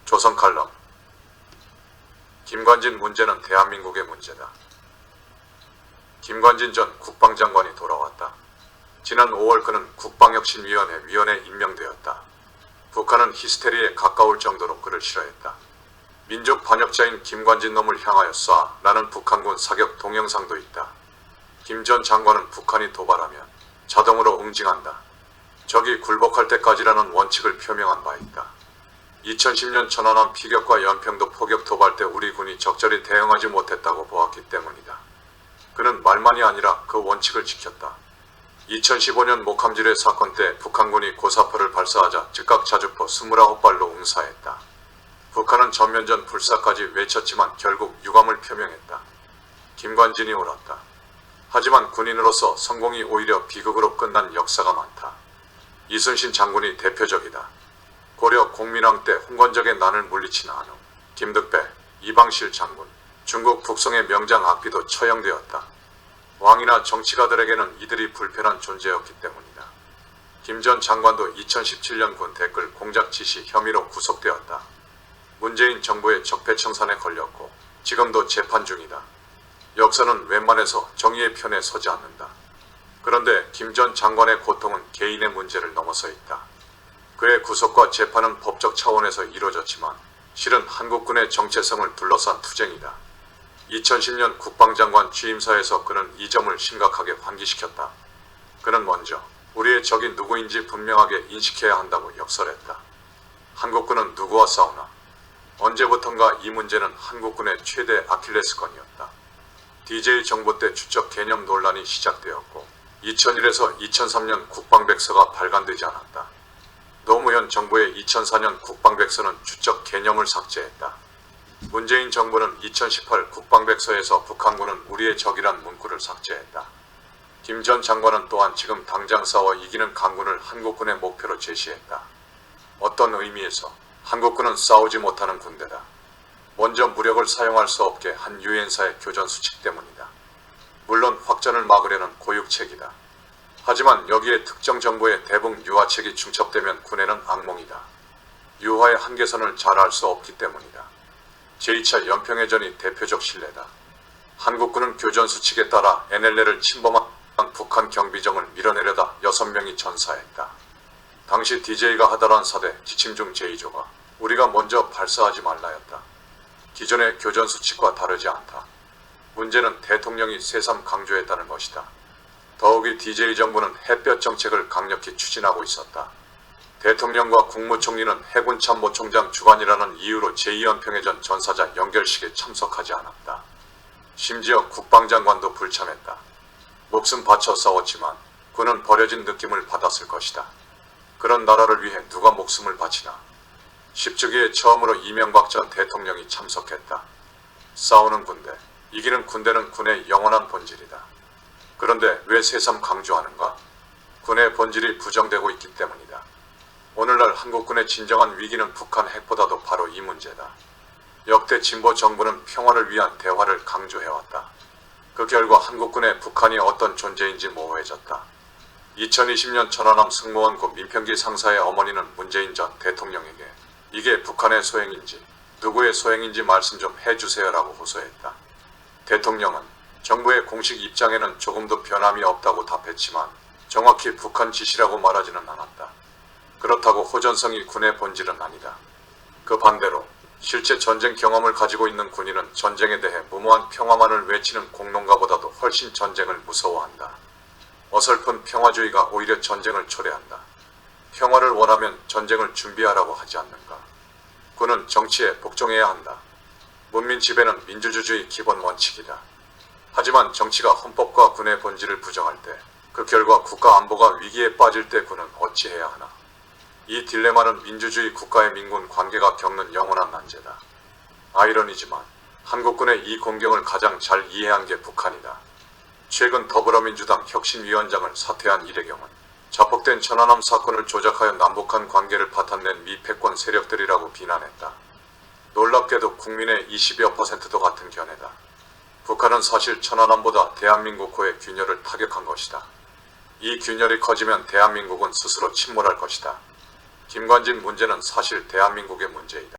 조선 칼럼. 김관진 문제는 대한민국의 문제다. 김관진 전 국방장관이 돌아왔다. 지난 5월 그는 국방혁신위원회 위원에 임명되었다. 북한은 히스테리에 가까울 정도로 그를 싫어했다. 민족 반역자인 김관진 놈을 향하여 쏴라는 북한군 사격 동영상도 있다. 김 전 장관은 북한이 도발하면 자동으로 응징한다. 적이 굴복할 때까지라는 원칙을 표명한 바 있다. 2010년 천안함 피격과 연평도 포격 도발 때 우리 군이 적절히 대응하지 못했다고 보았기 때문이다. 그는 말만이 아니라 그 원칙을 지켰다. 2015년 목함지뢰 사건 때 북한군이 고사포를 발사하자 즉각 자주포 29발로 응사했다. 북한은 전면전 불사까지 외쳤지만 결국 유감을 표명했다. 김관진이 옳았다. 하지만 군인으로서 성공이 오히려 비극으로 끝난 역사가 많다. 이순신 장군이 대표적이다. 고려 공민왕 때 홍건적의 난을 물리친 한후 김득배, 이방실 장군, 중국 북송의 명장 악비도 처형되었다. 왕이나 정치가들에게는 이들이 불편한 존재였기 때문이다. 김 전 장관도 2017년 군 댓글 공작 지시 혐의로 구속되었다. 문재인 정부의 적폐청산에 걸렸고 지금도 재판 중이다. 역사는 웬만해서 정의의 편에 서지 않는다. 그런데 김 전 장관의 고통은 개인의 문제를 넘어서 있다. 그의 구속과 재판은 법적 차원에서 이루어졌지만 실은 한국군의 정체성을 둘러싼 투쟁이다. 2010년 국방장관 취임사에서 그는 이 점을 심각하게 환기시켰다. 그는 먼저 우리의 적이 누구인지 분명하게 인식해야 한다고 역설했다. 한국군은 누구와 싸우나? 언제부턴가 이 문제는 한국군의 최대 아킬레스건이었다. DJ 정부 때 주적 개념 논란이 시작되었고 2001에서 2003년 국방백서가 발간되지 않았다. 노무현 정부의 2004년 국방백서는 주적 개념을 삭제했다. 문재인 정부는 2018 국방백서에서 북한군은 우리의 적이란 문구를 삭제했다. 김 전 장관은 또한 지금 당장 싸워 이기는 강군을 한국군의 목표로 제시했다. 어떤 의미에서 한국군은 싸우지 못하는 군대다. 먼저 무력을 사용할 수 없게 한 유엔사의 교전 수칙 때문이다. 물론 확전을 막으려는 고육책이다. 하지만 여기에 특정 정부의 대북 유화책이 중첩되면 군에는 악몽이다. 유화의 한계선을 잘 알 수 없기 때문이다. 제2차 연평해전이 대표적 신뢰다. 한국군은 교전 수칙에 따라 NLL을 침범한 북한 경비정을 밀어내려다 6명이 전사했다. 당시 DJ가 하달한 사대 지침 중 제2조가 우리가 먼저 발사하지 말라였다. 기존의 교전 수칙과 다르지 않다. 문제는 대통령이 새삼 강조했다는 것이다. 더욱이 DJ 정부는 햇볕 정책을 강력히 추진하고 있었다. 대통령과 국무총리는 해군참모총장 주관이라는 이유로 제2연평해전 전사자 연결식에 참석하지 않았다. 심지어 국방장관도 불참했다. 목숨 바쳐 싸웠지만 군은 버려진 느낌을 받았을 것이다. 그런 나라를 위해 누가 목숨을 바치나. 10주기에 처음으로 이명박 전 대통령이 참석했다. 싸우는 군대, 이기는 군대는 군의 영원한 본질이다. 그런데 왜 새삼 강조하는가? 군의 본질이 부정되고 있기 때문이다. 오늘날 한국군의 진정한 위기는 북한 핵보다도 바로 이 문제다. 역대 진보 정부는 평화를 위한 대화를 강조해왔다. 그 결과 한국군의 북한이 어떤 존재인지 모호해졌다. 2020년 천안함 승무원급 민평기 상사의 어머니는 문재인 전 대통령에게 이게 북한의 소행인지 누구의 소행인지 말씀 좀 해주세요라고 호소했다. 대통령은 정부의 공식 입장에는 조금도 변함이 없다고 답했지만 정확히 북한 지시라고 말하지는 않았다. 그렇다고 호전성이 군의 본질은 아니다. 그 반대로 실제 전쟁 경험을 가지고 있는 군인은 전쟁에 대해 무모한 평화만을 외치는 공론가보다도 훨씬 전쟁을 무서워한다. 어설픈 평화주의가 오히려 전쟁을 초래한다. 평화를 원하면 전쟁을 준비하라고 하지 않는가. 군은 정치에 복종해야 한다. 문민 지배는 민주주의 기본 원칙이다. 하지만 정치가 헌법과 군의 본질을 부정할 때 그 결과 국가 안보가 위기에 빠질 때 군은 어찌해야 하나. 이 딜레마는 민주주의 국가의 민군 관계가 겪는 영원한 난제다. 아이러니지만 한국군의 이 공경을 가장 잘 이해한 게 북한이다. 최근 더불어민주당 혁신위원장을 사퇴한 이래경은 자폭된 천안함 사건을 조작하여 남북한 관계를 파탄낸 미 패권 세력들이라고 비난했다. 놀랍게도 국민의 20여 %도 같은 견해다. 북한은 사실 천안함보다 대한민국호의 균열을 타격한 것이다. 이 균열이 커지면 대한민국은 스스로 침몰할 것이다. 김관진 문제는 사실 대한민국의 문제이다.